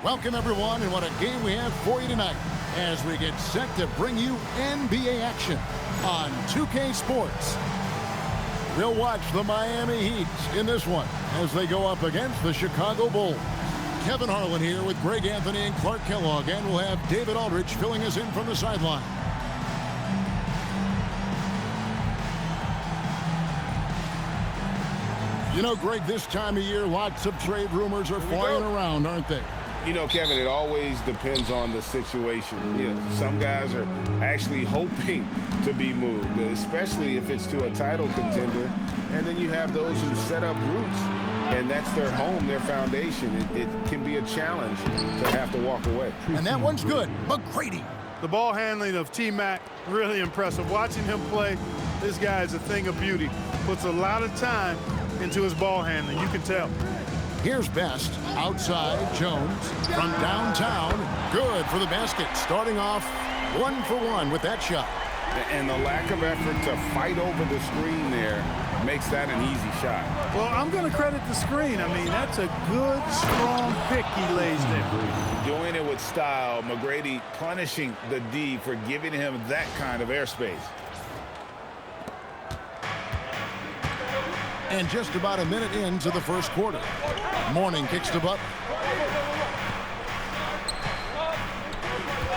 Welcome, everyone, and what a game we have for you tonight as we get set to bring you NBA action on 2K Sports. We'll watch the Miami Heat in this one as they go up against the Chicago Bulls. Kevin Harlan here with Greg Anthony and Clark Kellogg, and we'll have David Aldridge filling us in from the sideline. You know, Greg, this time of year, lots of trade rumors are flying around, aren't they? You know, Kevin, it always depends on the situation. You know, some guys are actually hoping to be moved, especially if it's to a title contender. And then you have those who set up roots, and that's their home, their foundation. It can be a challenge to have to walk away. And that one's good. McGrady. The ball handling of T-Mac, really impressive. Watching him play, this guy is a thing of beauty. Puts a lot of time into his ball handling, you can tell. Here's Best, outside, Jones, from downtown, good for the basket, starting off 1 for 1 with that shot. And the lack of effort to fight over the screen there makes that an easy shot. Well, I'm going to credit the screen. I mean, that's a good, strong pick he lays there. Doing it with style, McGrady punishing the D for giving him that kind of airspace. And just about a minute into the first quarter. Mourning kicks to Butler.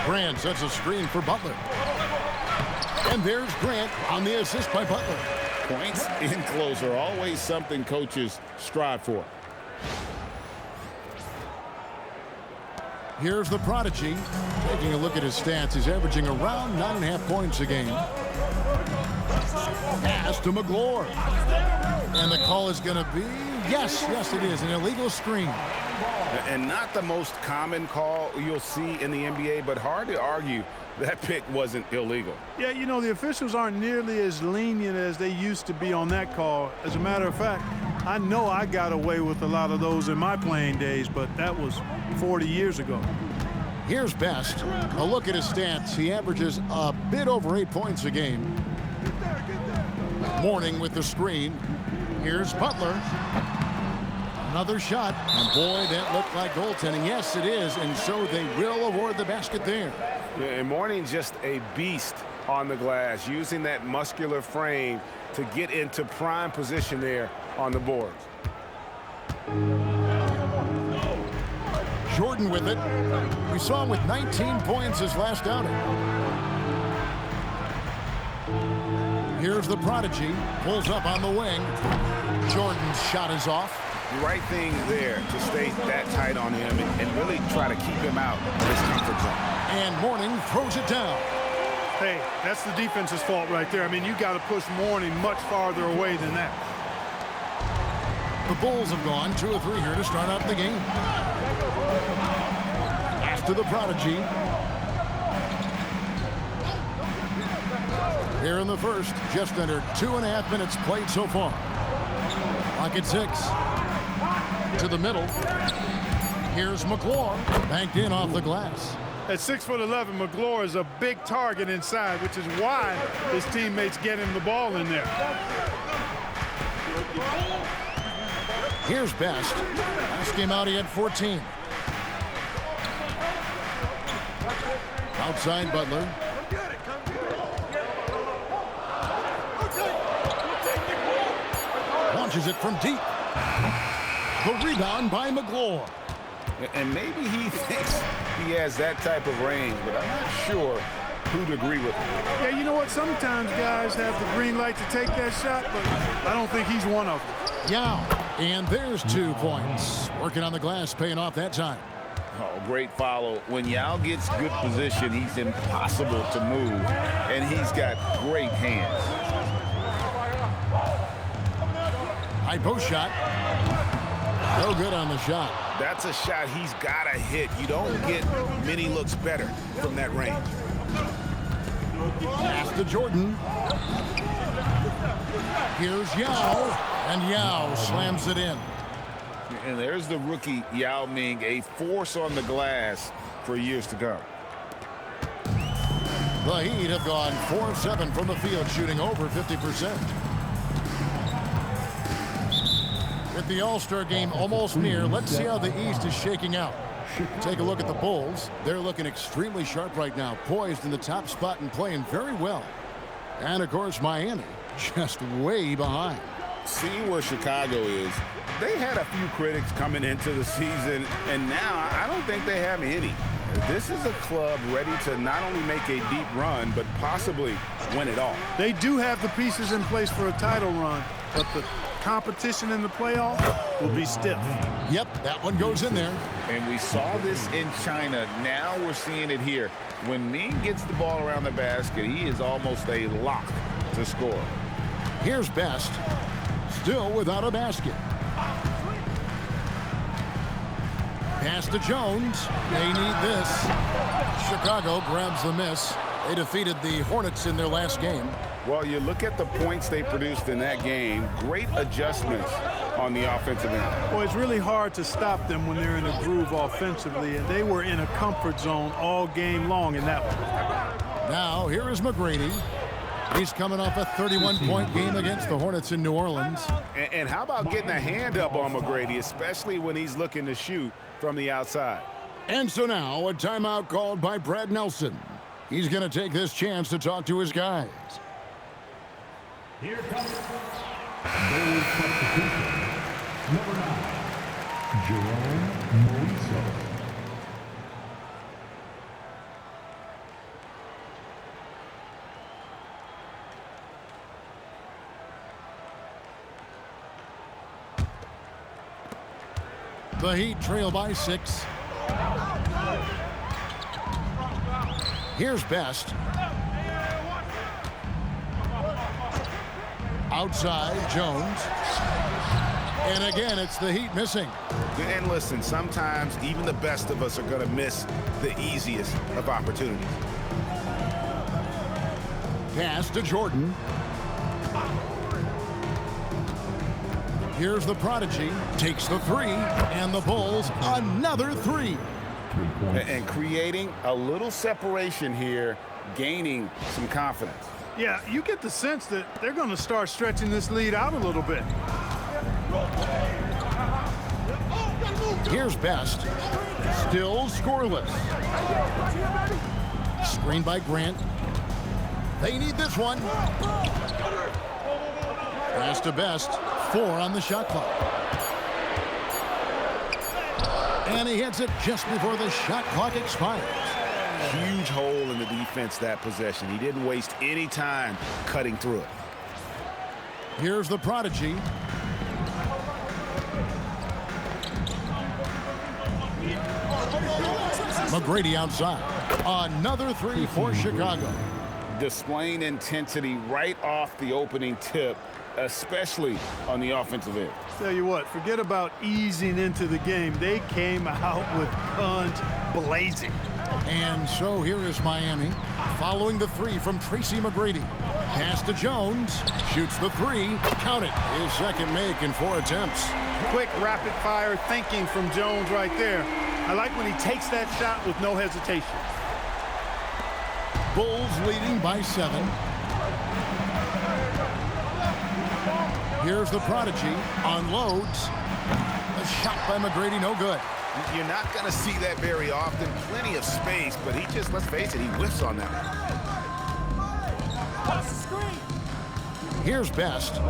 Grant sets a screen for Butler. And there's Grant on the assist by Butler. Points in close are always something coaches strive for. Here's the prodigy. Taking a look at his stats, he's averaging around 9.5 points a game. Pass to McGlure. And the call is going to be, yes, it is, an illegal screen. And not the most common call you'll see in the NBA, but hard to argue that pick wasn't illegal. Yeah, you know, the officials aren't nearly as lenient as they used to be on that call. As a matter of fact, I know I got away with a lot of those in my playing days, but that was 40 years ago. Here's Best. A look at his stats. He averages a bit over 8 points a game. Mourning with the screen. Here's Butler. Another shot. And boy, that looked like goaltending. Yes, it is. And so they will award the basket there. Yeah, and Mourning just a beast on the glass, using that muscular frame to get into prime position there on the boards. Jordan with it. We saw him with 19 points his last outing. Here's the prodigy. Pulls up on the wing. Jordan's shot is off. The right thing there to stay that tight on him and really try to keep him out of his comfort zone. And Mourning throws it down. Hey, that's the defense's fault right there. I mean, you got to push Mourning much farther away than that. The Bulls have gone 2 or 3 here to start out the game. After the prodigy. Here in the first, just under 2.5 minutes played so far. Clock at 6. To the middle. Here's McGlure. Banked in off the glass. At 6'11", McGlure is a big target inside, which is why his teammates get him the ball in there. Here's Best. Last game out, he had 14. Outside Butler. Launches it from deep. The rebound by McGlure. And maybe he thinks he has that type of range, but I'm not sure who'd agree with him. Yeah, you know what? Sometimes guys have the green light to take that shot, but I don't think he's one of them. Yao. And there's 2 points. Working on the glass, paying off that time. Oh, great follow. When Yao gets good position, he's impossible to move, and he's got great hands. High post shot. No good on the shot. That's a shot he's got to hit. You don't get many looks better from that range. Pass to Jordan. Here's Yao. And Yao slams it in. And there's the rookie Yao Ming, a force on the glass for years to come. The Heat have gone 4 of 7 from the field, shooting over 50%. With the All-Star game almost near, let's see how the East is shaking out. Take a look at the Bulls. They're looking extremely sharp right now, poised in the top spot and playing very well. And, of course, Miami just way behind. Seeing where Chicago is, they had a few critics coming into the season, and now I don't think they have any. This is a club ready to not only make a deep run, but possibly win it all. They do have the pieces in place for a title run, but the competition in the playoffs will be stiff. Yep, that one goes in there. And we saw this in China. Now we're seeing it here. When Ming gets the ball around the basket, he is almost a lock to score. Here's Best, still without a basket. Pass to Jones. They need this. Chicago grabs the miss. They defeated the Hornets in their last game. Well, you look at the points they produced in that game. Great adjustments on the offensive end. Well, it's really hard to stop them when they're in a groove offensively, and they were in a comfort zone all game long in that one. Now, here is McGrady. He's coming off a 31-point game against the Hornets in New Orleans. And how about getting a hand up on McGrady, especially when he's looking to shoot from the outside. And so now, a timeout called by Brad Nelson. He's going to take this chance to talk to his guys. Here comes goal substitution. Number 9, Jerome Moiso. The Heat trail by 6. Here's Best. Outside, Jones. And again, it's the Heat missing. And listen, sometimes even the best of us are going to miss the easiest of opportunities. Pass to Jordan. Here's the prodigy. Takes the 3. And the Bulls, another 3. And creating a little separation here, gaining some confidence. Yeah, you get the sense that they're going to start stretching this lead out a little bit. Here's Best. Still scoreless. Screen by Grant. They need this one. Pass to Best. 4 on the shot clock. And he hits it just before the shot clock expires. Huge hole in the defense that possession. He didn't waste any time cutting through it. Here's the prodigy. McGrady outside. Another 3 for Chicago. Displaying intensity right off the opening tip, especially on the offensive end. Tell you what, forget about easing into the game. They came out with guns blazing. And so here is Miami, following the 3 from Tracy McGrady. Pass to Jones, shoots the 3, count it, his second make in 4 attempts. Quick, rapid-fire thinking from Jones right there. I like when he takes that shot with no hesitation. Bulls leading by 7. Here's the prodigy, unloads. A shot by McGrady, no good. You're not going to see that very often. Plenty of space, but he just, let's face it, he whiffs on that. Here's Best.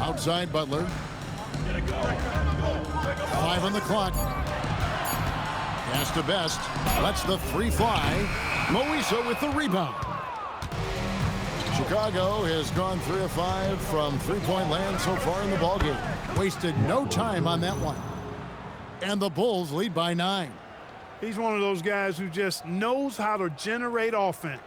Outside Butler. 5 on the clock. Pass to Best. Lets the 3 fly. Moiso with the rebound. Chicago has gone 3 of 5 from three-point land so far in the ballgame. Wasted no time on that one. And the Bulls lead by 9. He's one of those guys who just knows how to generate offense.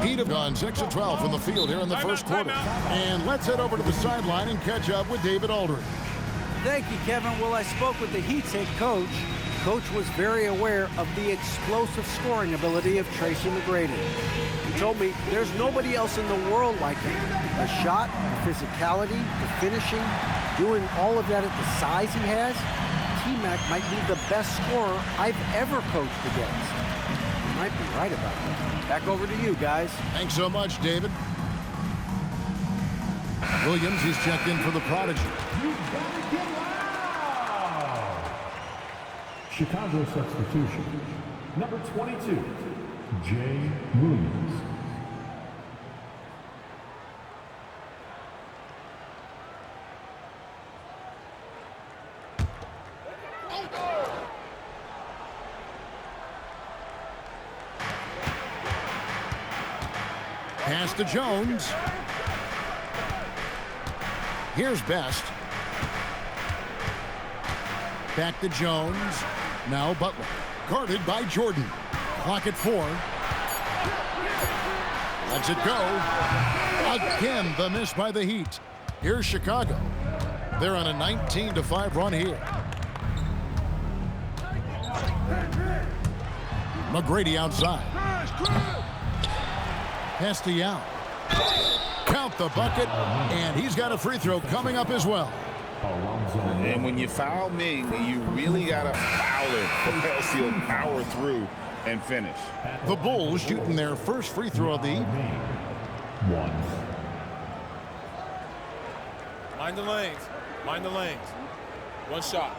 Heat have gone 6 of 12 from the field here in the first quarter. And let's head over to the sideline and catch up with David Aldridge. Thank you, Kevin. Well, I spoke with the Heat's head coach. Coach was very aware of the explosive scoring ability of Tracy McGrady. He told me there's nobody else in the world like him. The shot, the physicality, the finishing, doing all of that at the size he has, T-Mac might be the best scorer I've ever coached against. might be right about that. Back over to you, guys. Thanks so much, David. Williams is checked in for the Prodigy. Chicago substitution. Number 22, Jay Williams. Pass to Jones. Here's Best. Back to Jones. Now Butler. Guarded by Jordan. Clock at 4. Lets it go. Again, the miss by the Heat. Here's Chicago. They're on a 19-5 run here. McGrady outside. Pass to Yao. Count the bucket, and he's got a free throw coming up as well. And when you foul Ming, you really got to foul him, or else he'll power through and finish. The Bulls shooting their first free throw of the evening. Mind the lanes. Mind the lanes. One shot.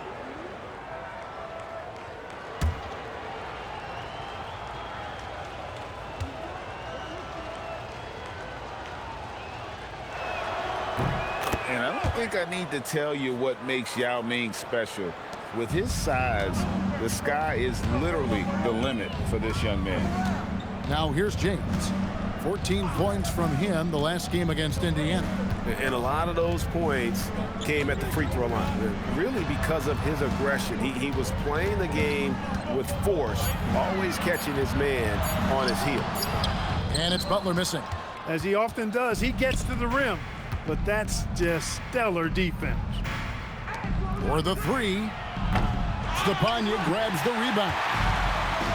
And I don't think I need to tell you what makes Yao Ming special. With his size, the sky is literally the limit for this young man. Now here's James. 14 points from him the last game against Indiana. And a lot of those points came at the free throw line, really because of his aggression. He was playing the game with force, always catching his man on his heels. And it's Butler missing. As he often does, he gets to the rim, but that's just stellar defense. For the 3, Stepanya grabs the rebound.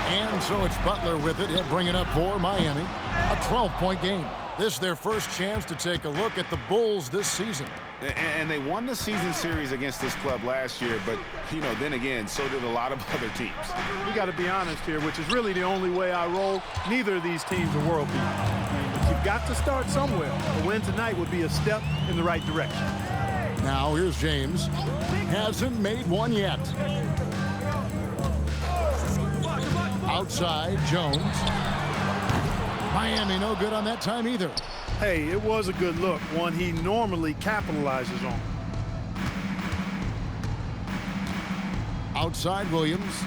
And so it's Butler with it. He'll bring it up for Miami. A 12-point game. This is their first chance to take a look at the Bulls this season. And they won the season series against this club last year, but, you know, then again, so did a lot of other teams. We got to be honest here, which is really the only way I roll. Neither of these teams are world beaters. But you've got to start somewhere. A win tonight would be a step in the right direction. Now here's James. Hasn't made one yet. Outside, Jones. Miami no good on that time either. Hey, it was a good look, one he normally capitalizes on. Outside, Williams.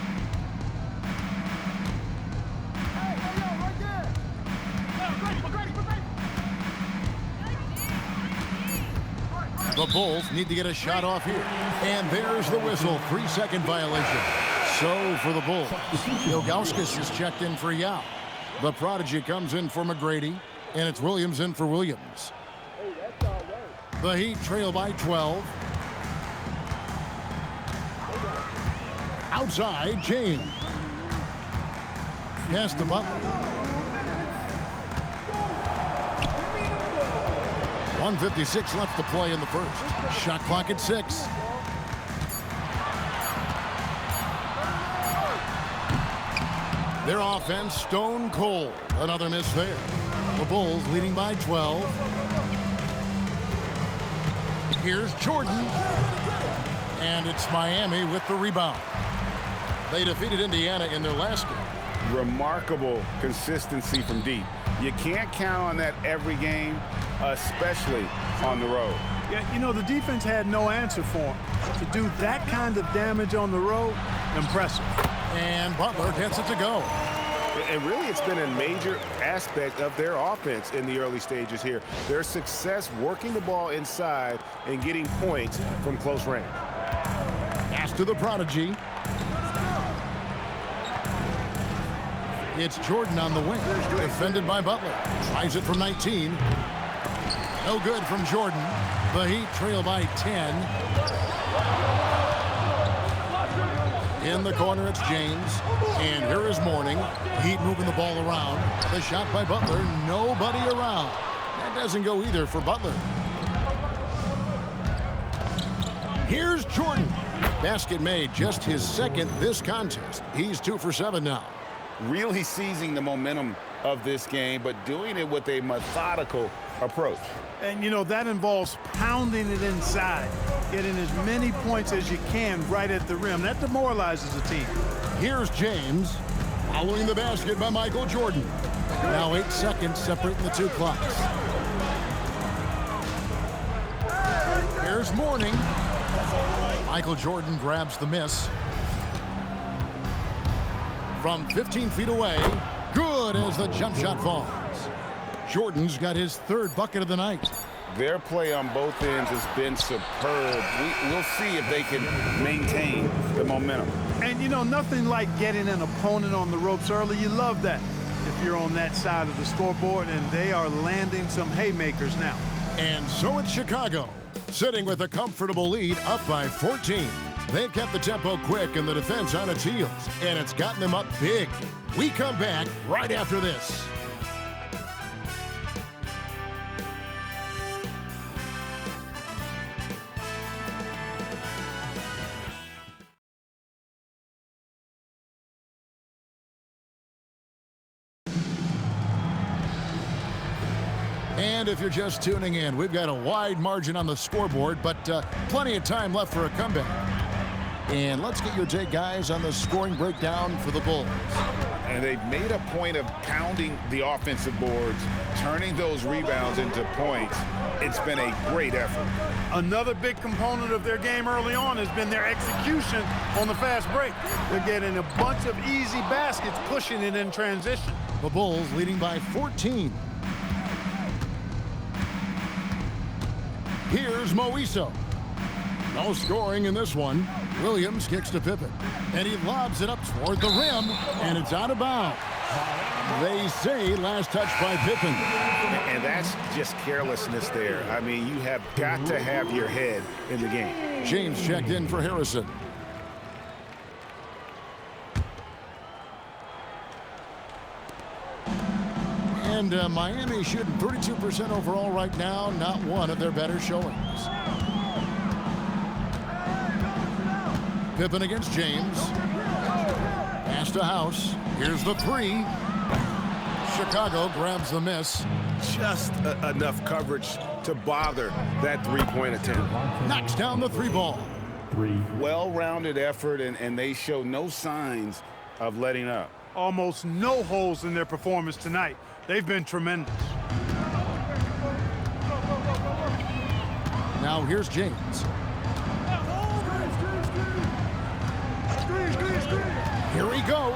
The Bulls need to get a shot off here. And there's the whistle. 3-second violation. So for the Bulls, Ilgauskas is checked in for Yao. The Prodigy comes in for McGrady, and it's Williams in for Williams. The Heat trail by 12. Outside, James. Pass to Butler. 1:56 left to play in the first. Shot clock at 6. Their offense stone cold. Another miss there. The Bulls leading by 12. Here's Jordan. And it's Miami with the rebound. They defeated Indiana in their last game. Remarkable consistency from deep. You can't count on that every game, especially on the road. Yeah, you know, the defense had no answer for him. To do that kind of damage on the road, impressive. And Butler gets it to go. And really, it's been a major aspect of their offense in the early stages here. Their success working the ball inside and getting points from close range. Pass to the Prodigy. It's Jordan on the wing. Defended by Butler. Tries it from 19. No good from Jordan. The Heat trail by 10. In the corner, it's James. And here is Mourning. Heat moving the ball around. The shot by Butler. Nobody around. That doesn't go either for Butler. Here's Jordan. Basket made, just his second this contest. He's 2 for 7 now. really seizing the momentum of this game, but doing it with a methodical approach. And, you know, that involves pounding it inside, getting as many points as you can right at the rim. That demoralizes the team. Here's James, following the basket by Michael Jordan. Now 8 seconds separating the two clocks. Here's Mourning. Michael Jordan grabs the miss. From 15 feet away, good as the jump shot falls. Jordan's got his 3rd bucket of the night. Their play on both ends has been superb. We'll see if they can maintain the momentum. And, you know, nothing like getting an opponent on the ropes early. You love that if you're on that side of the scoreboard, and they are landing some haymakers now. And so it's Chicago, sitting with a comfortable lead, up by 14. They've kept the tempo quick and the defense on its heels, and it's gotten them up big. We come back right after this. And if you're just tuning in, we've got a wide margin on the scoreboard, but plenty of time left for a comeback. And let's get your take, guys, on the scoring breakdown for the Bulls. And they've made a point of pounding the offensive boards, turning those rebounds into points. It's been a great effort. Another big component of their game early on has been their execution on the fast break. They're getting a bunch of easy baskets, pushing it in transition. The Bulls leading by 14. Here's Moiso. No scoring in this one. Williams kicks to Pippen, and he lobs it up toward the rim, and it's out of bounds. They say last touch by Pippen. And that's just carelessness there. I mean, you have got to have your head in the game. James checked in for Harrison. And Miami shooting 32% overall right now, not one of their better showings. Pippen against James. Pass to House. Here's the 3. Chicago grabs the miss. Just enough coverage to bother that three-point attempt. Knocks down the 3 ball. Well-rounded effort, and they show no signs of letting up. Almost no holes in their performance tonight. They've been tremendous. Now here's James. Here he goes.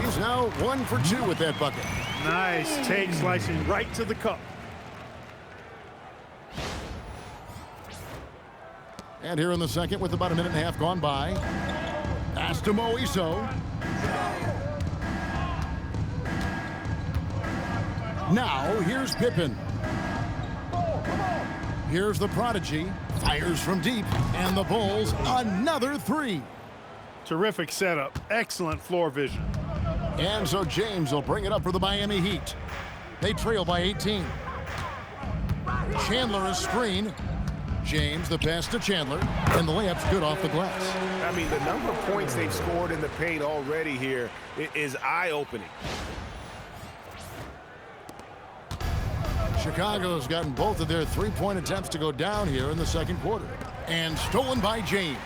He's now 1 for 2 with that bucket. Nice take, slicing right to the cup. And here in the second, with about a minute and a half gone by, pass to Moiso. Now here's Pippen. Here's the prodigy, fires from deep, and the Bulls another 3. Terrific setup, excellent floor vision. And so James will bring it up for the Miami Heat. They trail by 18. Chandler is screen. James the pass to Chandler, and the layup's good off the glass. I mean, the number of points they've scored in the paint already here is eye-opening. Chicago's gotten both of their 3-point attempts to go down here in the second quarter. And stolen by James.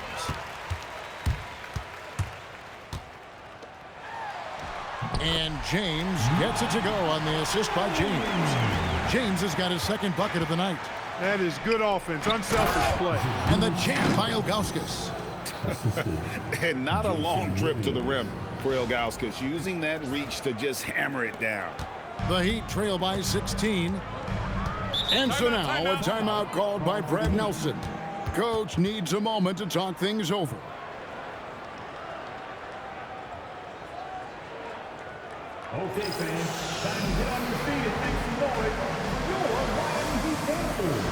And James gets it to go on the assist by James. James has got his second bucket of the night. That is good offense, unselfish play. And the jam by Ilgauskas. And not a long trip to the rim for Ilgauskas, using that reach to just hammer it down. The Heat trail by 16. And so now a timeout called by Brad Nelson. Coach needs a moment to talk things over. Okay, fans, time to get on your feet and make some noise. Your Miami Heat Panthers.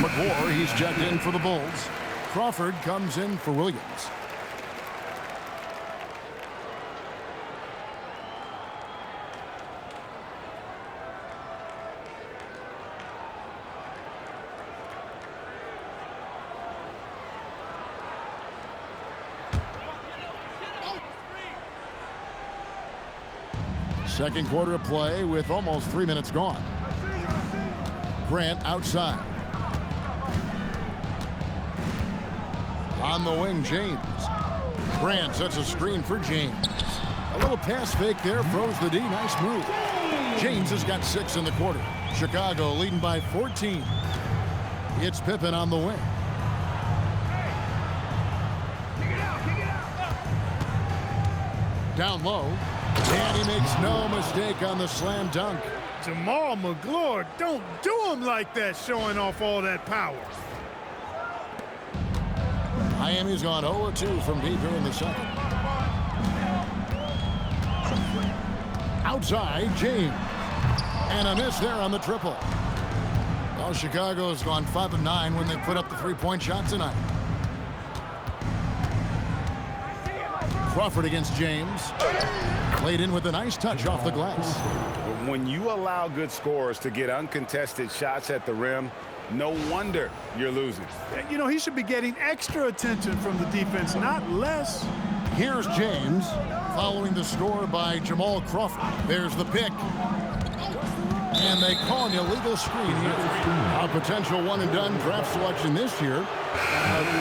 McGrady, he's checked in for the Bulls. Crawford comes in for Williams. Second quarter of play with almost 3 minutes gone. Grant outside. On the wing, James. Grant sets a screen for James. A little pass fake there, froze the D. Nice move. James has got 6 in the quarter. Chicago leading by 14. It's Pippen on the wing. Down low. And he makes no mistake on the slam dunk. Jamal McGlure, don't do him like that, showing off all that power. Miami's gone 0-2 from deep here in the second. Outside, James. And a miss there on the triple. Well, Chicago has gone 5 of 9 when they put up the three-point shot tonight. Crawford against James. Played in with a nice touch off the glass. When you allow good scorers to get uncontested shots at the rim, no wonder you're losing. You know, he should be getting extra attention from the defense, not less. Here's James following the score by Jamal Crawford. There's the pick. And they call an illegal screen here. A potential one-and-done draft selection this year.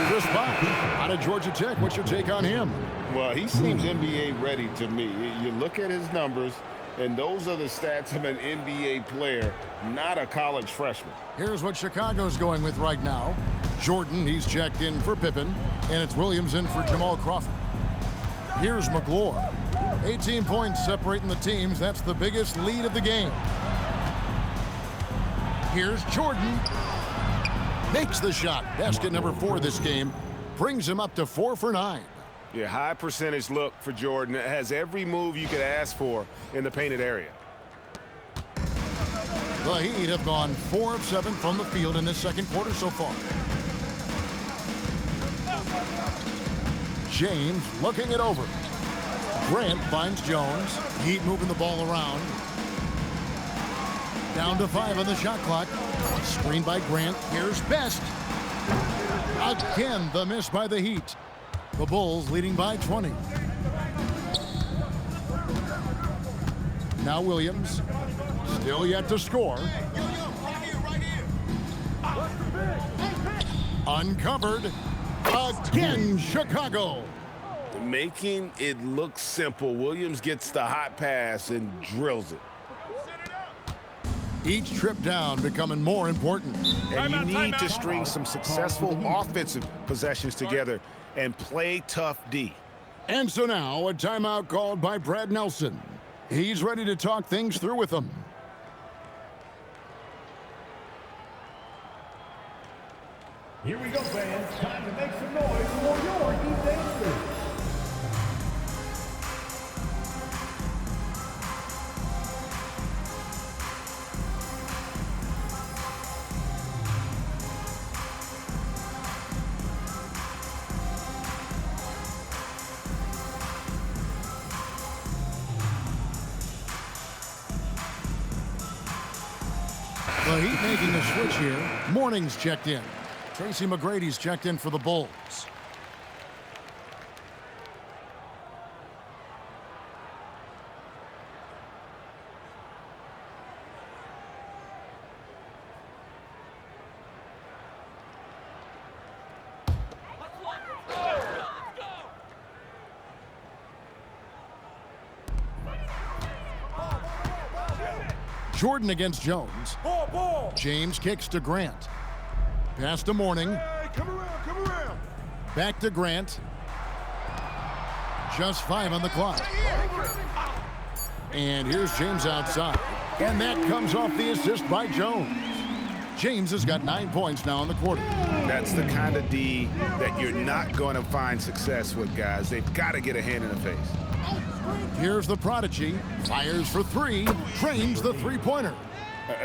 Chris Bosh out of Georgia Tech. What's your take on him? Well, he seems NBA ready to me. You look at his numbers, and those are the stats of an NBA player, not a college freshman. Here's what Chicago's going with right now. Jordan, he's checked in for Pippen, and it's Williams in for Jamal Crawford. Here's McGlure. 18 points separating the teams. That's the biggest lead of the game. Here's Jordan. Makes the shot. Basket number 4 this game. Brings him up to 4 for 9. Yeah, high percentage look for Jordan. It has every move you could ask for in the painted area. The Heat have gone 4 of 7 from the field in this second quarter so far. James looking it over. Grant finds Jones. Heat moving the ball around. Down to 5 on the shot clock. Screen by Grant. Here's Best. Again, the miss by the Heat. The Bulls leading by 20. Now Williams. Still yet to score. Uncovered. Again, Chicago. Making it look simple. Williams gets the hot pass and drills it. Each trip down becoming more important. And you need to string some successful offensive possessions together and play tough D. And so now a timeout called by Brad Nelson. He's ready to talk things through with them. Here we go, fans. Time to make some noise for your Heat dancers. The Heat making the switch here. Mourning's checked in. Tracy McGrady's checked in for the Bulls. Jordan against Jones. James kicks to Grant. Pass to Mourning. Hey, come around. Back to Grant. Just 5 on the clock. And here's James outside. And that comes off the assist by Jones. James has got 9 points now in the quarter. That's the kind of D that you're not going to find success with, guys. They've got to get a hand in the face. Here's the prodigy. Fires for 3. Trains the three-pointer.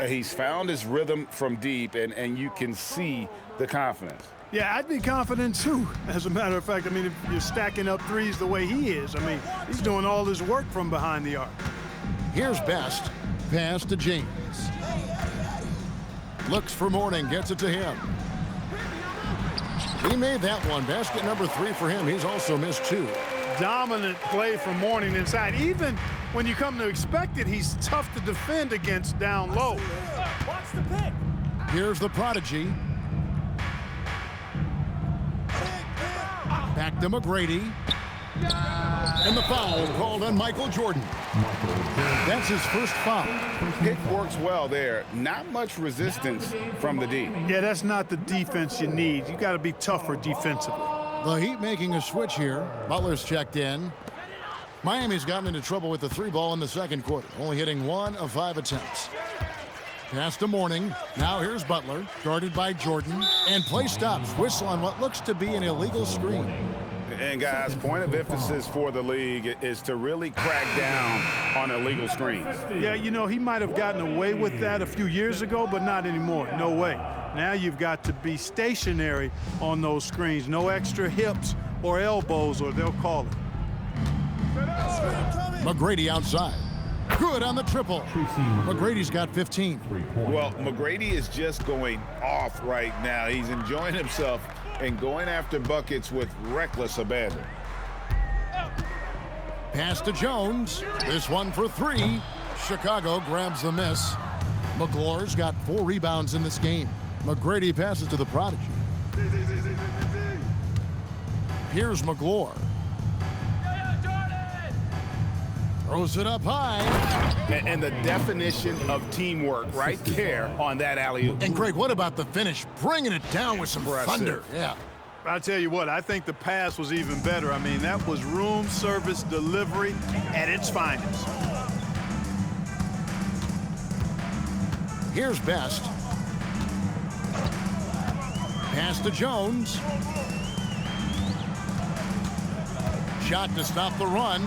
He's found his rhythm from deep, and you can see the confidence. Yeah, I'd be confident too. As a matter of fact, I mean, if you're stacking up threes the way he is, I mean, he's doing all his work from behind the arc. Here's Best. Pass to James. Looks for Mourning, gets it to him. He made that one. Basket number 3 for him. He's also missed 2. Dominant play from Mourning inside. Even when you come to expect it, he's tough to defend against down low. Watch the pick. Here's the prodigy. Back to McGrady. And the foul called on Michael Jordan. That's his first foul. Pick works well there. Not much resistance from the D. Yeah, that's not the defense you need. You got to be tougher defensively. The Heat making a switch here. Butler's checked in. Miami's gotten into trouble with the 3 ball in the second quarter, only hitting 1 of 5 attempts. Pass to Mourning. Now here's Butler, guarded by Jordan, and play stops. Whistle on what looks to be an illegal screen. And guys, point of emphasis for the league is to really crack down on illegal screens. Yeah, you know, he might have gotten away with that a few years ago, but not anymore. No way. Now you've got to be stationary on those screens. No extra hips or elbows, or they'll call it. McGrady outside. Good on the triple. McGrady's got 15. Well, McGrady is just going off right now. He's enjoying himself and going after buckets with reckless abandon. Pass to Jones. This one for 3. Chicago grabs the miss. McGlore's got 4 rebounds in this game. McGrady passes to the prodigy. Here's McGlore. Throws it up high. And the definition of teamwork right there on that alley-oop. And Greg, what about the finish? Bringing it down with some thunder. Yeah. I'll tell you what, I think the pass was even better. I mean, that was room service delivery at its finest. Here's Best. Pass to Jones. Shot to stop the run.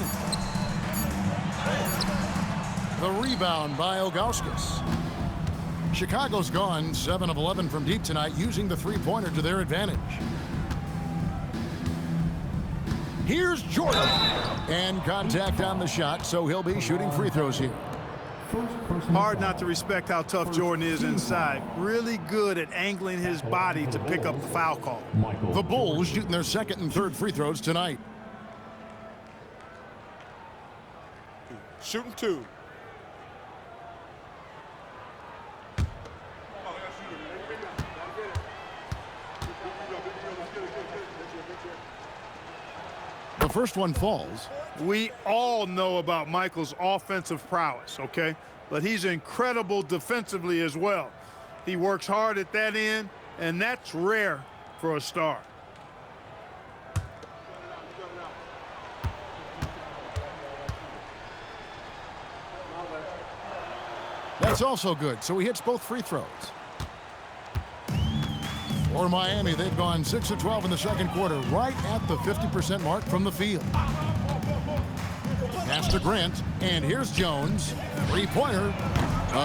The rebound by Ilgauskas. Chicago's gone 7 of 11 from deep tonight, using the 3-pointer to their advantage. Here's Jordan. And contact on the shot, so he'll be shooting free throws here. Hard not to respect how tough Jordan is inside. Really good at angling his body to pick up the foul call. The Bulls shooting their 2nd and 3rd free throws tonight. Shooting 2. The first one falls. We all know about Michael's offensive prowess, okay? But he's incredible defensively as well. He works hard at that end, and that's rare for a star. That's also good, so he hits both free throws. For Miami, they've gone 6 of 12 in the second quarter, right at the 50% mark from the field. Pass to Grant, and here's Jones. 3-pointer.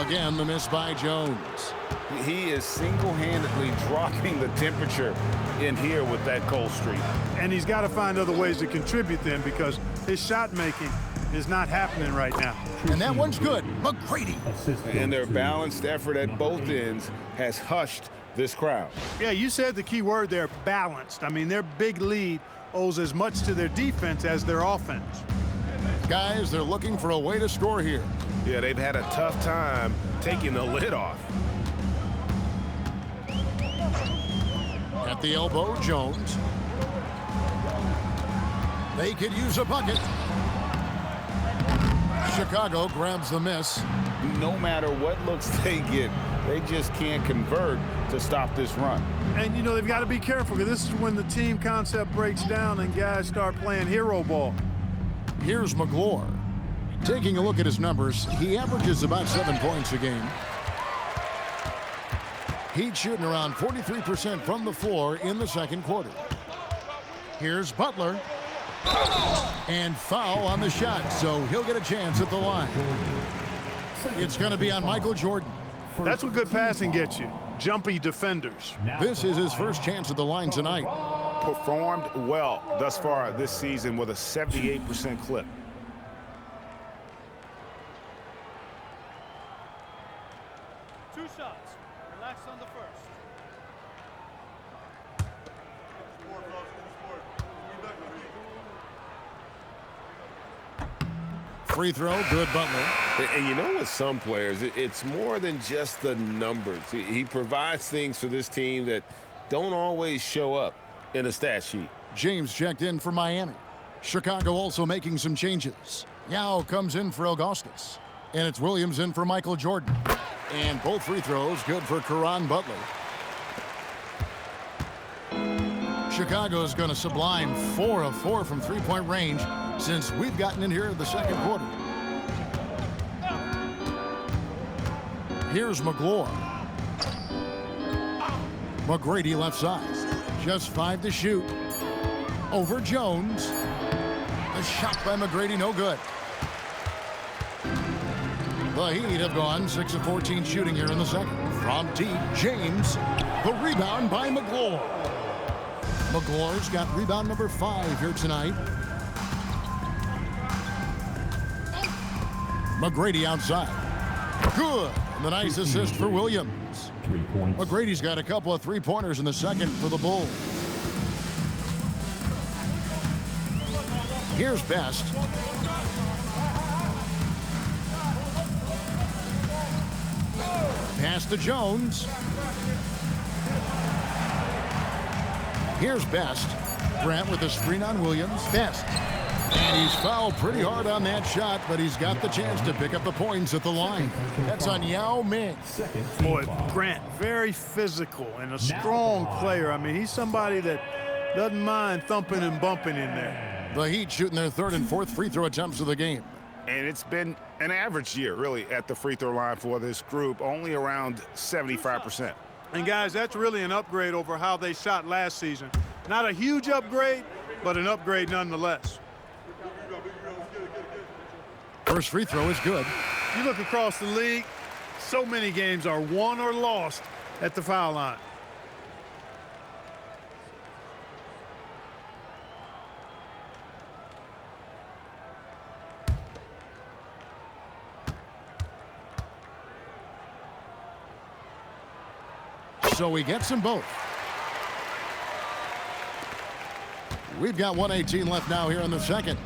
Again, the miss by Jones. He is single-handedly dropping the temperature in here with that cold streak. And he's got to find other ways to contribute then, because his shot making is not happening right now. And that one's good. McGrady. And their balanced effort at both ends has hushed this crowd. Yeah, you said the key word there, balanced. I mean, their big lead owes as much to their defense as their offense. Guys, they're looking for a way to score here. Yeah, they've had a tough time taking the lid off. At the elbow, Jones. They could use a bucket. Chicago grabs the miss. No matter what looks they get, they just can't convert to stop this run. And, you know, they've got to be careful, because this is when the team concept breaks down and guys start playing hero ball. Here's McGlore. Taking a look at his numbers, he averages about 7 points a game. He's shooting around 43% from the floor in the second quarter. Here's Butler. And foul on the shot, so he'll get a chance at the line. It's going to be on Michael Jordan. That's what good passing gets you. jumpy defenders. This is his first chance at the line tonight. Performed well thus far this season with a 78% clip. Two shots. Relax on the first. Free throw, good Butler. And you know, with some players, it's more than just the numbers. He provides things for this team that don't always show up in a stat sheet. James checked in for Miami. Chicago also making some changes. Yao comes in for Augustus. And it's Williams in for Michael Jordan. And both free throws good for Caron Butler. Chicago's going to sublime 4 of 4 from three-point range since we've gotten in here in the second quarter. Here's McGlure. McGrady left side. Just 5 to shoot. Over Jones. A shot by McGrady, no good. The Heat have gone 6 of 14 shooting here in the second. From deep, James. The rebound by McGlure. McGlure's got rebound number 5 here tonight. McGrady outside. Good. And the nice assist for Williams. McGrady's got a couple of three-pointers in the second for the Bulls. Here's Best. Pass to Jones. Here's Best. Grant with a screen on Williams. Best. And he's fouled pretty hard on that shot, but he's got the chance to pick up the points at the line. That's on Yao Ming. Boy, Grant, very physical and a strong player. I mean, he's somebody that doesn't mind thumping and bumping in there. The Heat shooting their third and fourth free throw attempts of the game. And it's been an average year, really, at the free throw line for this group, only around 75%. And, guys, that's really an upgrade over how they shot last season. Not a huge upgrade, but an upgrade nonetheless. First free throw is good. You look across the league, so many games are won or lost at the foul line. So he gets them both. We've got 1:18 left now here in the second.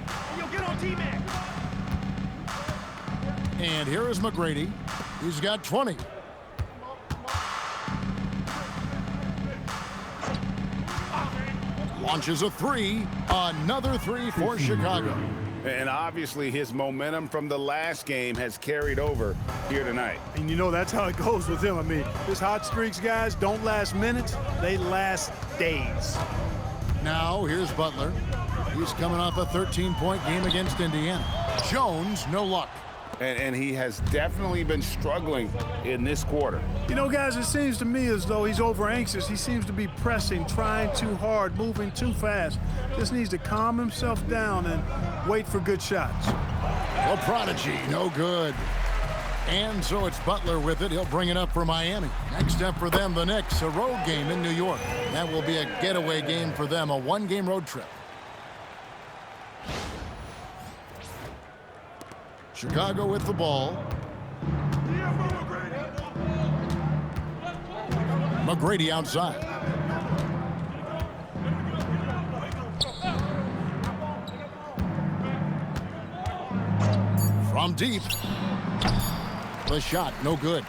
And here is McGrady. He's got 20. Launches a three. Another three for Chicago. And obviously his momentum from the last game has carried over here tonight. And you know that's how it goes with him. I mean, his hot streaks, guys, don't last minutes. They last days. Now here's Butler. He's coming off a 13-point game against Indiana. Jones, no luck. And he has definitely been struggling in this quarter. You know, guys, it seems to me as though he's over anxious. He seems to be pressing, trying too hard, moving too fast. Just needs to calm himself down and wait for good shots. A prodigy, no good. And so it's Butler with it. He'll bring it up for Miami. Next up for them, the Knicks, a road game in New York. That will be a getaway game for them, a one-game road trip. Chicago with the ball. McGrady outside. From deep. The shot, no good.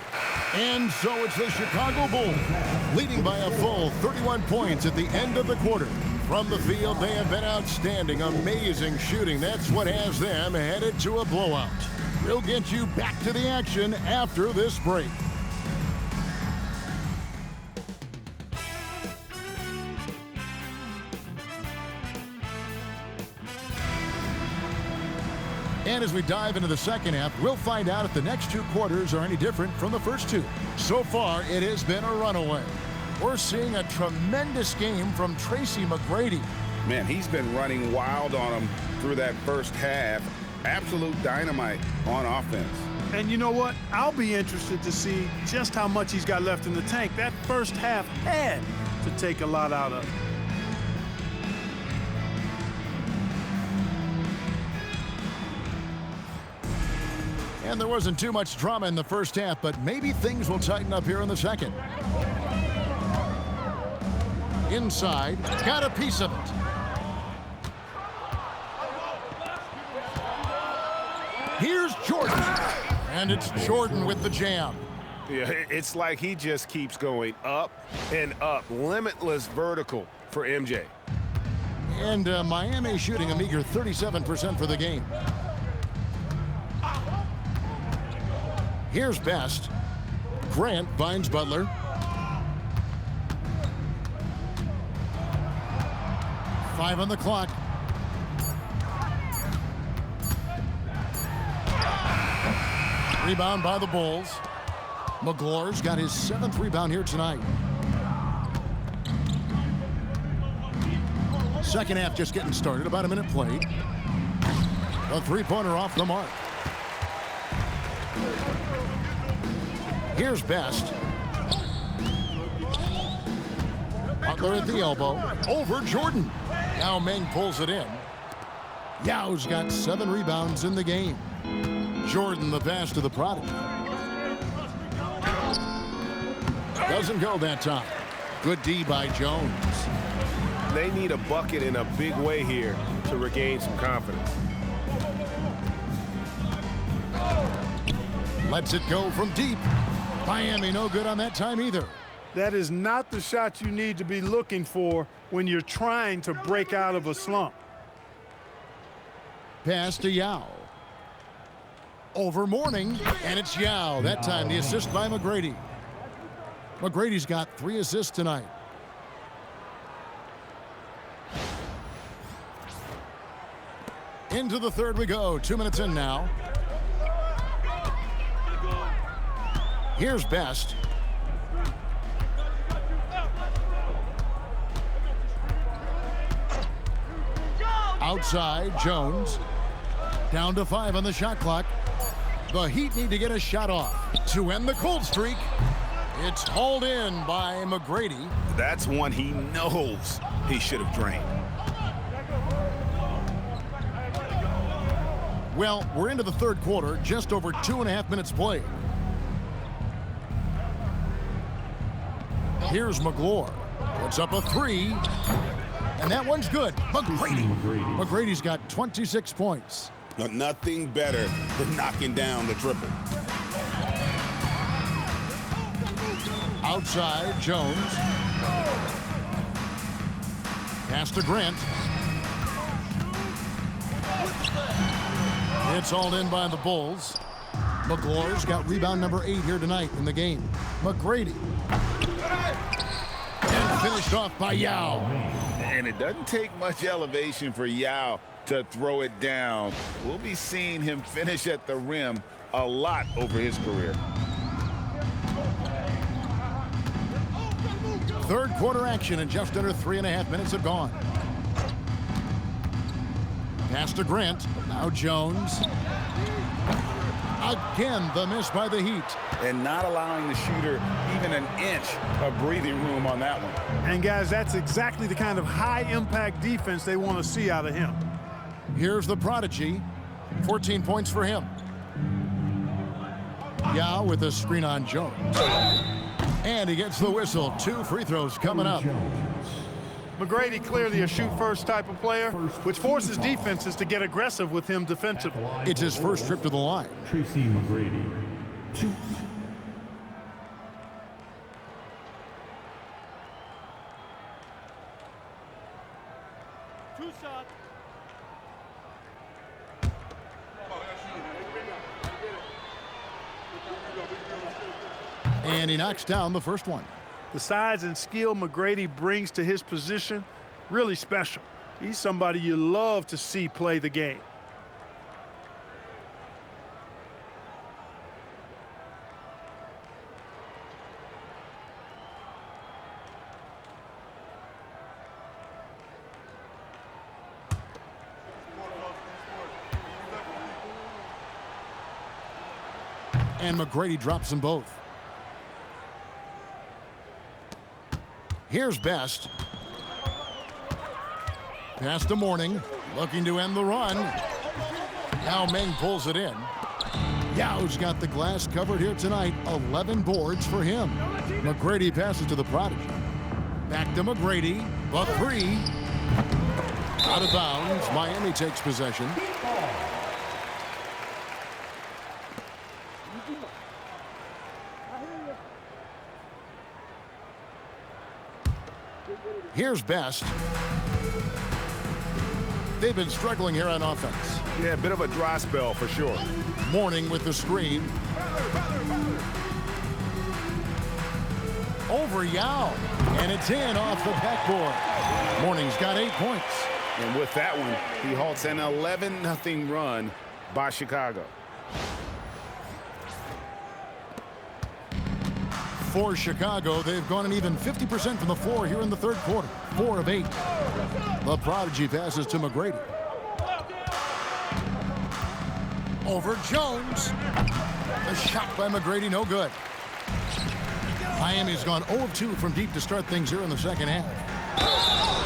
And so it's the Chicago Bulls leading by a full 31 points at the end of the quarter. From the field, they have been outstanding, amazing shooting. That's what has them headed to a blowout. We'll get you back to the action after this break. And as we dive into the second half, we'll find out if the next two quarters are any different from the first two. So far, it has been a runaway. We're seeing a tremendous game from Tracy McGrady. Man, he's been running wild on him through that first half. Absolute dynamite on offense. And you know what? I'll be interested to see just how much he's got left in the tank. That first half had to take a lot out of it. And there wasn't too much drama in the first half, but maybe things will tighten up here in the second. Inside, got a piece of it. Here's Jordan. And it's Jordan with the jam. Yeah, it's like he just keeps going up and up. Limitless vertical for MJ. And Miami shooting a meager 37% for the game. Here's Best. Grant finds Butler. Five on the clock. Rebound by the Bulls. McGrady's got his 7th rebound here tonight. Second half just getting started. About a minute played. A three-pointer off the mark. Here's Best. Butler at the elbow. Over Jordan. Now Ming pulls it in. Yao's got 7 rebounds in the game. Jordan the pass to the prodigy. Doesn't go that time. Good D by Jones. They need a bucket in a big way here to regain some confidence. Lets it go from deep. Miami no good on that time either. That is not the shot you need to be looking for when you're trying to break out of a slump. Pass to Yao. Over Mourning, and it's Yao. That time the assist by McGrady. McGrady's got 3 assists tonight. Into the third we go. 2 minutes in now. Here's Best. Outside, Jones. Down to 5 on the shot clock. The Heat need to get a shot off to end the cold streak. It's hauled in by McGrady. That's one he knows he should have drained. Well, we're into the third quarter, just over 2.5 minutes played. Here's McGrady. Puts up a 3. And that one's good. McGrady's got 26 points. Nothing better than knocking down the triple. Outside, Jones. Pass to Grant. It's all in by the Bulls. McGrady's got rebound number 8 here tonight in the game. McGrady. And finished off by Yao. And it doesn't take much elevation for Yao to throw it down. We'll be seeing him finish at the rim a lot over his career. Third quarter action and just under 3.5 minutes have gone. Pass to Grant. Now Jones. Again, the miss by the Heat. And not allowing the shooter even an inch of breathing room on that one. And guys, that's exactly the kind of high-impact defense they want to see out of him. Here's the prodigy. 14 points for him. Yao with a screen on Jones. And he gets the whistle. 2 free throws coming up. McGrady clearly a shoot-first type of player, which forces defenses to get aggressive with him defensively. It's his first trip to the line. Tracy McGrady. 2. And he knocks down the first one. The size and skill McGrady brings to his position, really special. He's somebody you love to see play the game. And McGrady drops them both. Here's Best. Pass to Mourning, looking to end the run. Now Ming pulls it in. Yao's got the glass covered here tonight. 11 boards for him. McGrady passes to the prodigy. Back to McGrady. The three. Out of bounds. Miami takes possession. Here's Best. They've been struggling here on offense. Yeah, a bit of a dry spell for sure. Mourning with the screen. Over Yao. And it's in off the backboard. Mourning's got 8 points. And with that one, he halts an 11-0 run by Chicago. For Chicago, they've gone an even 50% from the floor here in the third quarter. 4 of 8. The prodigy passes to McGrady. Over Jones. The shot by McGrady, no good. Miami's gone 0 of 2 from deep to start things here in the second half.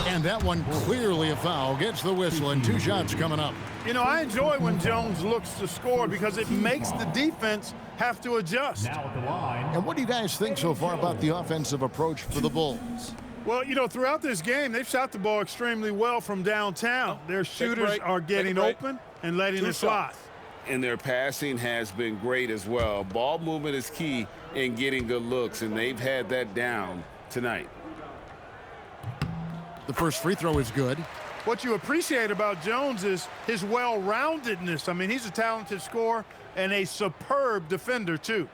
And that one clearly a foul. Gets the whistle and 2 shots coming up. You know, I enjoy when Jones looks to score because it makes the defense have to adjust. Now at the line. And what do you guys think so far about the offensive approach for the Bulls? Well, you know, throughout this game, they've shot the ball extremely well from downtown. Their shooters are getting open and letting it slide. And their passing has been great as well. Ball movement is key in getting good looks, and they've had that down tonight. The first free throw is good. What you appreciate about Jones is his well-roundedness. I mean, he's a talented scorer and a superb defender, too.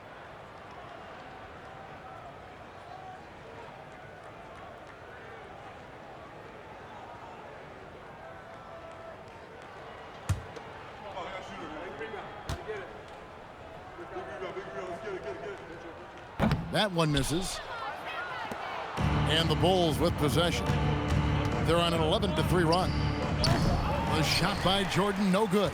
That one misses. And the Bulls with possession. They're on an 11-3 run. The shot by Jordan, no good.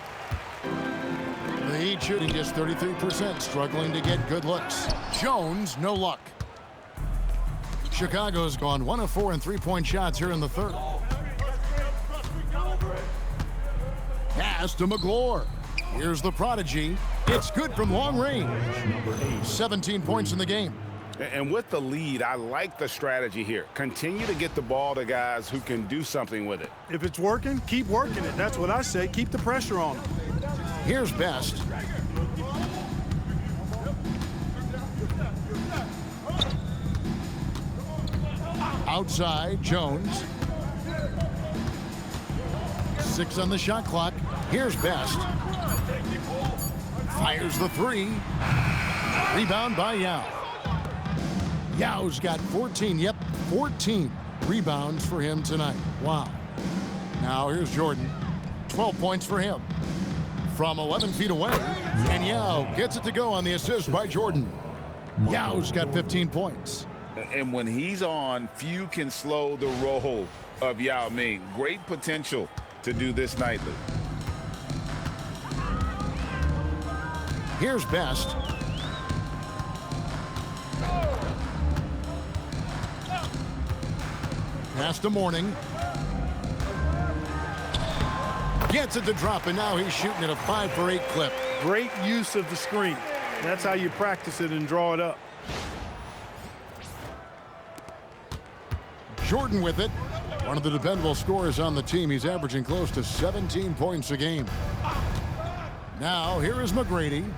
The Heat shooting just 33%, struggling to get good looks. Jones, no luck. Chicago's gone 1 of 4 in three-point shots here in the third. Pass to McGlure. Here's the prodigy. It's good from long range. 17 points in the game. And with the lead, I like the strategy here. Continue to get the ball to guys who can do something with it. If it's working, keep working it. That's what I say. Keep the pressure on them. Here's Best. Outside, Jones. 6 on the shot clock. Here's Best. Fires the three. Rebound by Yao. Yao's got 14, 14 rebounds for him tonight. Wow. Now here's Jordan. 12 points for him. From 11 feet away. And Yao gets it to go on the assist by Jordan. Yao's got 15 points. And when he's on, few can slow the roll of Yao Ming. Great potential to do this nightly. Here's Best. Pass to Mourning. Gets it to drop, and now he's shooting at a 5 for 8 clip. Great use of the screen. That's how you practice it and draw it up. Jordan with it. One of the dependable scorers on the team. He's averaging close to 17 points a game. Now, here is McGrady.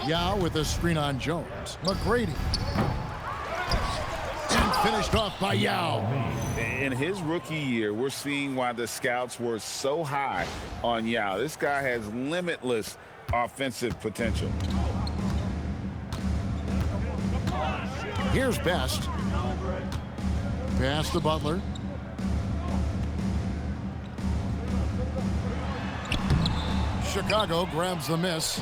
Yao with a screen on Jones. McGrady. And finished off by Yao. In his rookie year, we're seeing why the scouts were so high on Yao. This guy has limitless offensive potential. Here's Best. Pass to Butler. Chicago grabs the miss.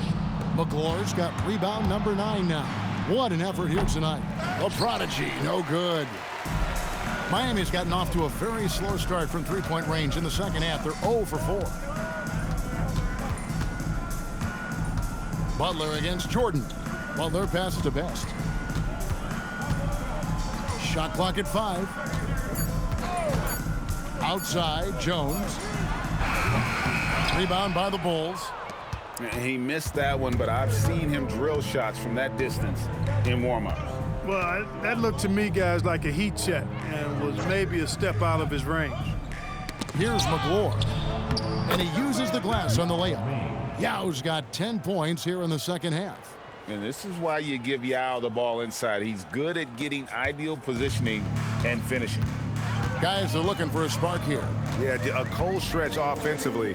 McGlure's got rebound number 9 now. What an effort here tonight. The prodigy, no good. Miami's gotten off to a very slow start from three-point range in the second half. They're 0 for 4. Butler against Jordan. Butler passes to Best. Shot clock at 5. Outside, Jones. Rebound by the Bulls. He missed that one, but I've seen him drill shots from that distance in warm-ups. Well, that looked to me, guys, like a heat check and was maybe a step out of his range. Here's McGrady, and he uses the glass on the layup. Yao's got 10 points here in the second half. And this is why you give Yao the ball inside. He's good at getting ideal positioning and finishing. Guys are looking for a spark here. Yeah, a cold stretch offensively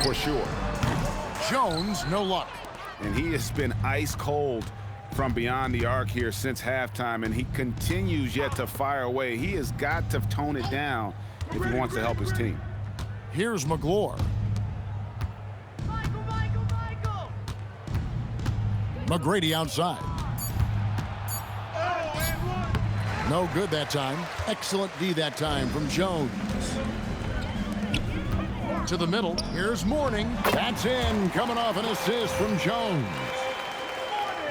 for sure. Jones, no luck. And he has been ice cold from beyond the arc here since halftime, and he continues yet to fire away. He has got to tone it down if he wants to help his team. Here's McGrady. McGrady outside. No good that time. Excellent D that time from Jones. To the middle. Here's Mourning. That's in. Coming off an assist from Jones.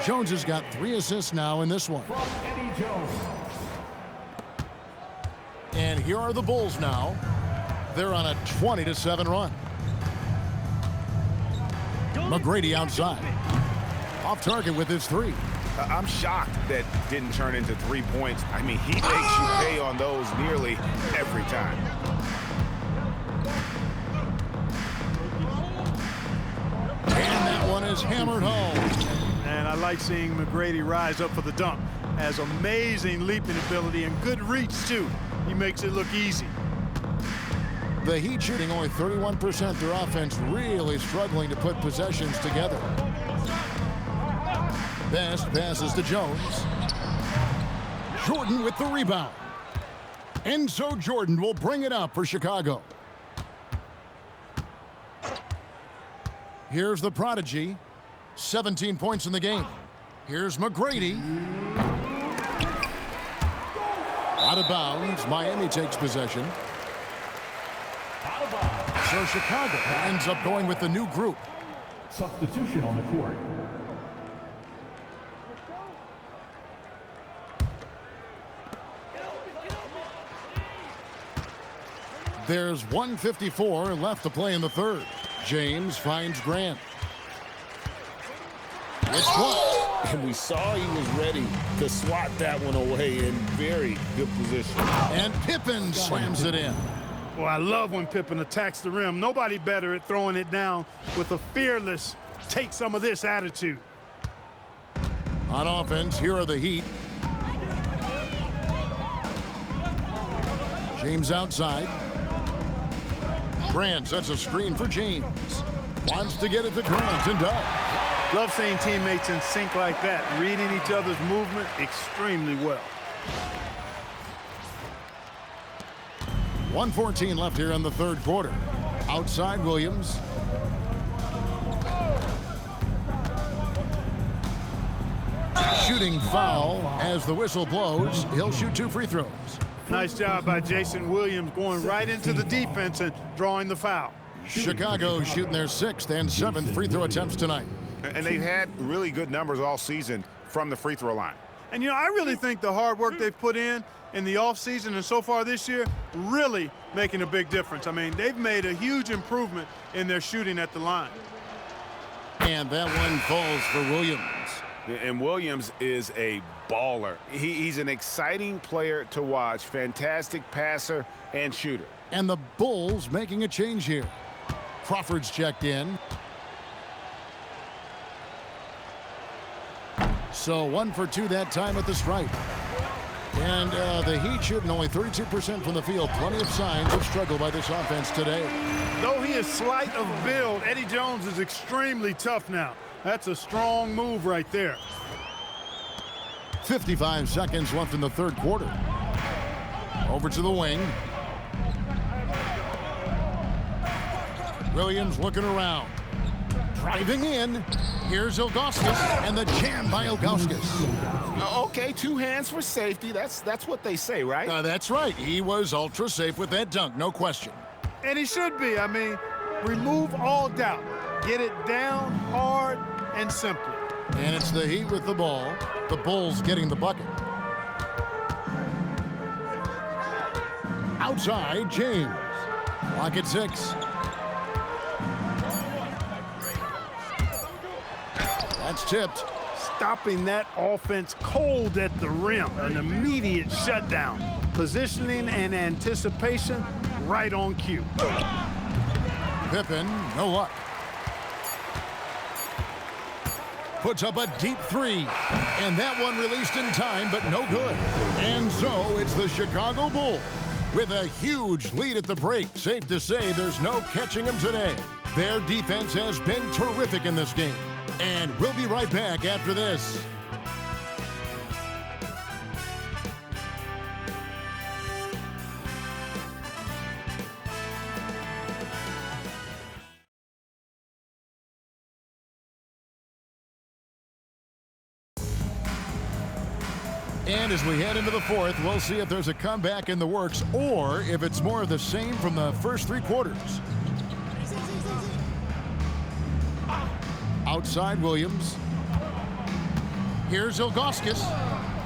Jones has got 3 assists now in this one. And here are the Bulls now. They're on a 20-7 run. McGrady outside. Off target with his 3. I'm shocked that didn't turn into 3 points. I mean, he makes you pay on those nearly every time. And that one is hammered home. And I like seeing McGrady rise up for the dunk. Has amazing leaping ability and good reach, too. He makes it look easy. The Heat shooting only 31%. Their offense really struggling to put possessions together. Best passes to Jones. Jordan with the rebound. And so Jordan will bring it up for Chicago. Here's the prodigy. 17 points in the game. Here's McGrady. Out of bounds. Miami takes possession. So Chicago ends up going with the new group. Substitution on the court. There's 1:54 left to play in the third. James finds Grant. It's blocked. And we saw he was ready to swat that one away in very good position. And Pippen slams it in. Well, I love when Pippen attacks the rim. Nobody better at throwing it down with a fearless, take some of this attitude. On offense, here are the Heat. James outside. Grant sets a screen for James. Wants to get it to Grant and does. Love seeing teammates in sync like that, reading each other's movement extremely well. 1:14 left here in the third quarter. Outside Williams. Shooting foul as the whistle blows. He'll shoot 2 free throws. Nice job by Jason Williams going right into the defense and drawing the foul. Chicago shooting their 6th and 7th free throw attempts tonight. And they've had really good numbers all season from the free throw line. And, you know, I really think the hard work they've put in the offseason and so far this year really making a big difference. I mean, they've made a huge improvement in their shooting at the line. And that one falls for Williams. And Williams is a baller. He's an exciting player to watch. Fantastic passer and shooter. And the Bulls making a change here. Crawford's checked in. So 1 for 2 that time at the stripe. And the Heat shooting only 32% from the field. Plenty of signs of struggle by this offense today. Though he is slight of build, Eddie Jones is extremely tough now. That's a strong move right there. 55 seconds left in the third quarter. Over to the wing. Williams looking around. Driving in. Here's Ilgauskas, and the jam by Ilgauskas. Okay, 2 hands for safety. That's what they say, right? That's right. He was ultra safe with that dunk, no question. And he should be. I mean, remove all doubt. Get it down hard and simply. And it's the Heat with the ball. The Bulls getting the bucket. Outside, James. Clock at 6. That's tipped. Stopping that offense cold at the rim. An immediate shutdown. Positioning and anticipation right on cue. Pippen, no luck. Puts up a deep three. And that one released in time, but no good. And so it's the Chicago Bulls with a huge lead at the break. Safe to say there's no catching them today. Their defense has been terrific in this game. And we'll be right back after this. And as we head into the fourth, we'll see if there's a comeback in the works or if it's more of the same from the first 3 quarters. Outside Williams. Here's Ilgauskas.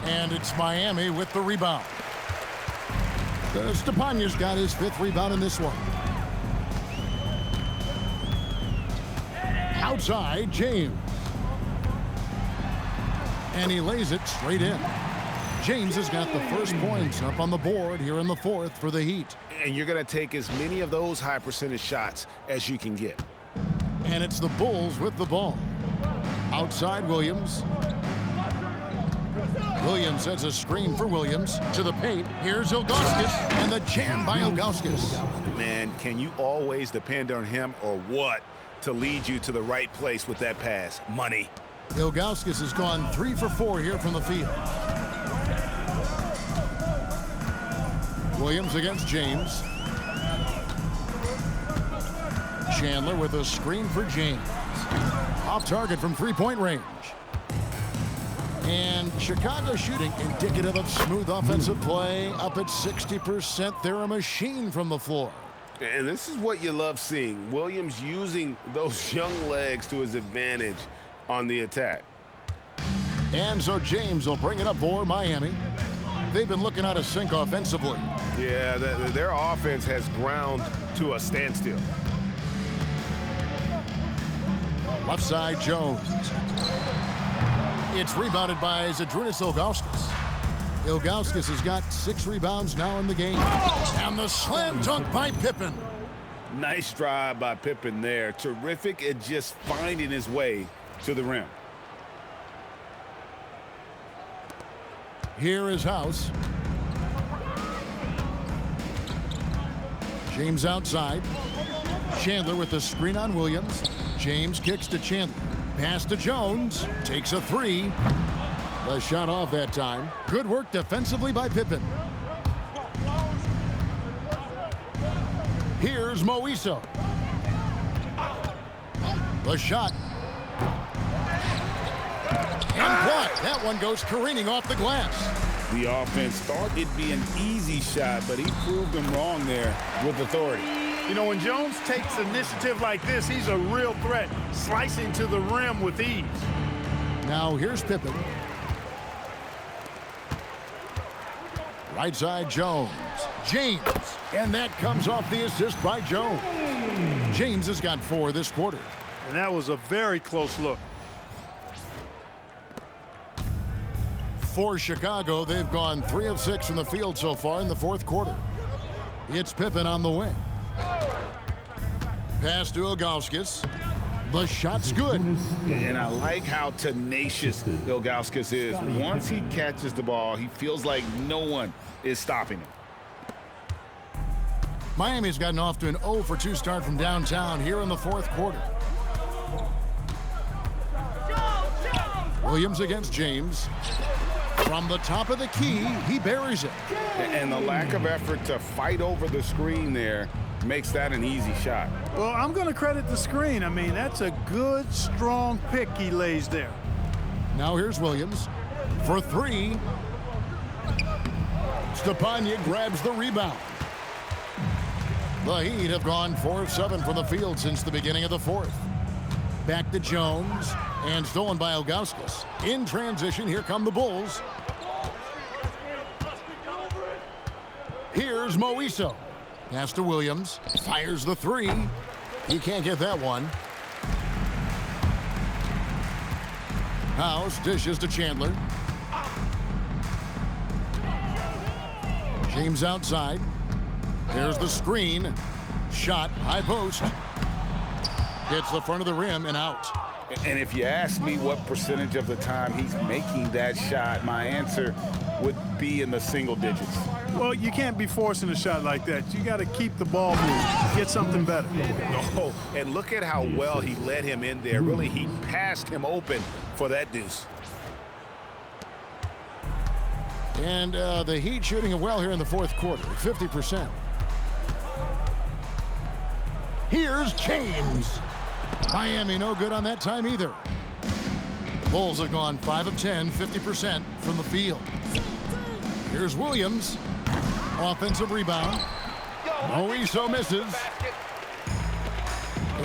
And it's Miami with the rebound. Stepania's got his 5th rebound in this one. Outside, James. And he lays it straight in. James has got the first points up on the board here in the fourth for the Heat. And you're going to take as many of those high percentage shots as you can get. And it's the Bulls with the ball. Outside Williams. Williams sets a screen for Williams to the paint. Here's Ilgauskas and the jam by Ilgauskas. Man, can you always depend on him or what to lead you to the right place with that pass? Money. Ilgauskas has gone 3 for 4 here from the field. Williams against James. Chandler with a screen for James. Off target from 3-point range. And Chicago shooting indicative of smooth offensive play. Up at 60%. They're a machine from the floor. And this is what you love seeing. Williams using those young legs to his advantage on the attack. And so James will bring it up for Miami. They've been looking out of sync offensively. Yeah, their offense has ground to a standstill. Left side, Jones. It's rebounded by Zydrunas Ilgauskas. Ilgauskas has got 6 rebounds now in the game. And the slam dunk by Pippen. Nice drive by Pippen there. Terrific at just finding his way to the rim. Here is House. James outside. Chandler with the screen on Williams. James kicks to Chandler. Pass to Jones. Takes a 3. The shot off that time. Good work defensively by Pippen. Here's Moiso. The shot. And blocked. That one goes careening off the glass. The offense thought it'd be an easy shot, but he proved them wrong there with authority. You know, when Jones takes initiative like this, he's a real threat, slicing to the rim with ease. Now here's Pippen. Right side, Jones. James. And that comes off the assist by Jones. James has got 4 this quarter. And that was a very close look. For Chicago, they've gone 3 of 6 from the field so far in the fourth quarter. It's Pippen on the wing. Pass to Ilgauskas. The shot's good. And I like how tenacious Ilgauskas is. Once he catches the ball, he feels like no one is stopping him. Miami's gotten off to an 0 for 2 start from downtown here in the fourth quarter. Williams against James. From the top of the key, he buries it. And the lack of effort to fight over the screen there makes that an easy shot. Well, I'm going to credit the screen. I mean, that's a good, strong pick he lays there. Now here's Williams for 3. Stepania grabs the rebound. The Heat have gone 4 of 7 from the field since the beginning of the fourth. Back to Jones, And stolen by Ilgauskas. In transition, here come the Bulls. Here's Moiso. Pass to Williams. Fires the three. He can't get that one. House dishes to Chandler. James outside. There's the screen. Shot, high post. Hits the front of the rim and out. And if you ask me what percentage of the time he's making that shot, my answer would be in the single digits. Well, you can't be forcing a shot like that. You got to keep the ball moving, get something better. Oh, and look at how well he led him in there. Really, he passed him open for that deuce. And the Heat shooting it well here in the fourth quarter, 50%. Here's James. Miami no good on that time either. Bulls have gone 5 of 10, 50% from the field. Here's Williams. Offensive rebound. Moiso misses.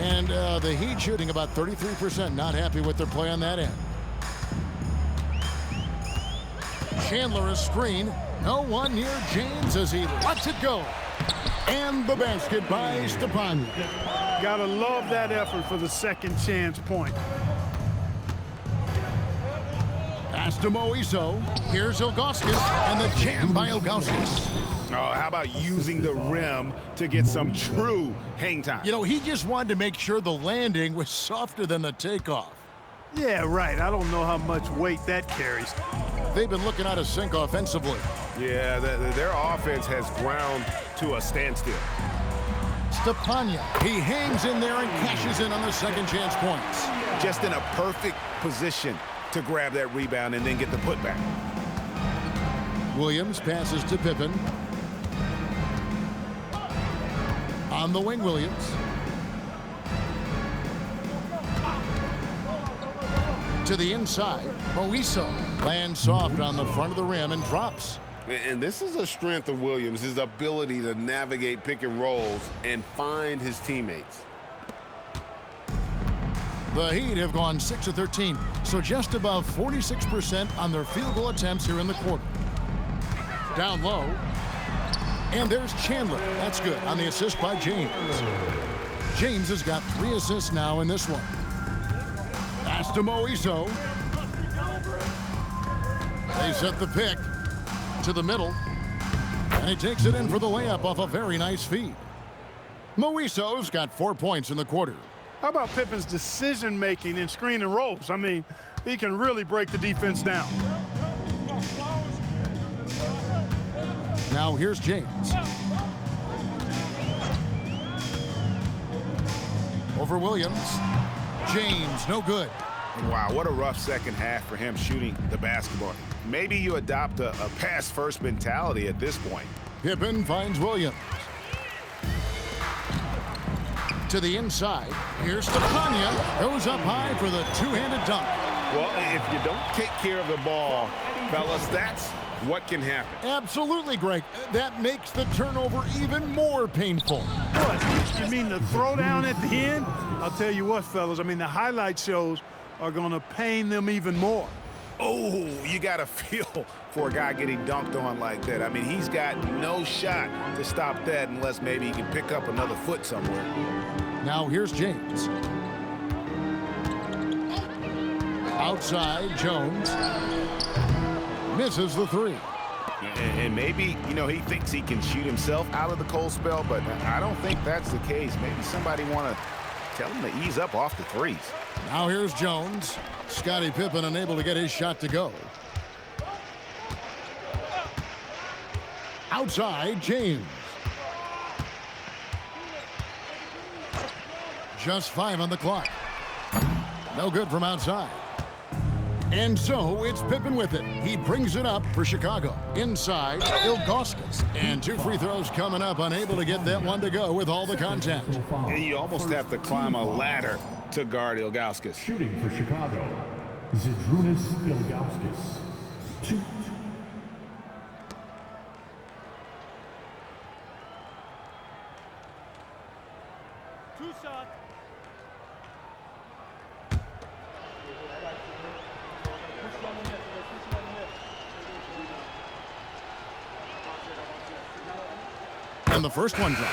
And the Heat shooting about 33%. Not happy with their play on that end. Chandler is screen. No one near James as he lets it go. And the basket by Stepanya. Gotta love that effort for the second chance point. Pass to Moiso. Here's Ilgauskas, and the jam by Ilgauskas. Oh, how about using the rim to get some true hang time? You know, he just wanted to make sure the landing was softer than the takeoff. Yeah, right. I don't know how much weight that carries. They've been looking out of sync offensively. Yeah, their offense has ground to a standstill. Stepanya, he hangs in there and cashes in on the second chance points. Just in a perfect position to grab that rebound and then get the putback. Williams passes to Pippen. On the wing, Williams. To the inside, Moiso lands soft on the front of the rim and drops. And this is a strength of Williams, his ability to navigate pick and rolls and find his teammates. The Heat have gone 6 of 13, so just above 46% on their field goal attempts here in the quarter. Down low. And there's Chandler. That's good on the assist by James. James has got 3 assists now in this one. Pass to Moiso. They set the pick to the middle. And he takes it in for the layup off a very nice feed. Moiso's got 4 points in the quarter. How about Pippen's decision-making in screen and rolls? I mean, he can really break the defense down. Now here's James. Over Williams. James, no good. Wow, what a rough second half for him shooting the basketball. Maybe you adopt a pass-first mentality at this point. Pippen finds Williams. To the inside. Here's Stepanya. Goes up high for the two-handed dunk. Well, if you don't take care of the ball, fellas, that's what can happen. Absolutely, Greg. That makes the turnover even more painful. What? You mean the throwdown at the end? I'll tell you what, fellas. I mean, the highlight shows are going to pain them even more. Oh, you got to feel for a guy getting dunked on like that. I mean, he's got no shot to stop that unless maybe he can pick up another foot somewhere. Now here's James. Outside, Jones. Misses the three. And maybe, you know, he thinks he can shoot himself out of the cold spell, but I don't think that's the case. Maybe somebody want to tell him to ease up off the threes. Now here's Jones. Scottie Pippen unable to get his shot to go. Outside, James. Just 5 on the clock. No good from outside. And so it's Pippen with it. He brings it up for Chicago. Inside, Ilgauskas. And 2 free throws coming up, unable to get that one to go with all the contact. And you almost have to climb a ladder to guard Ilgauskas. Shooting for Chicago, Zydrunas Ilgauskas. 2. And the first one dropped.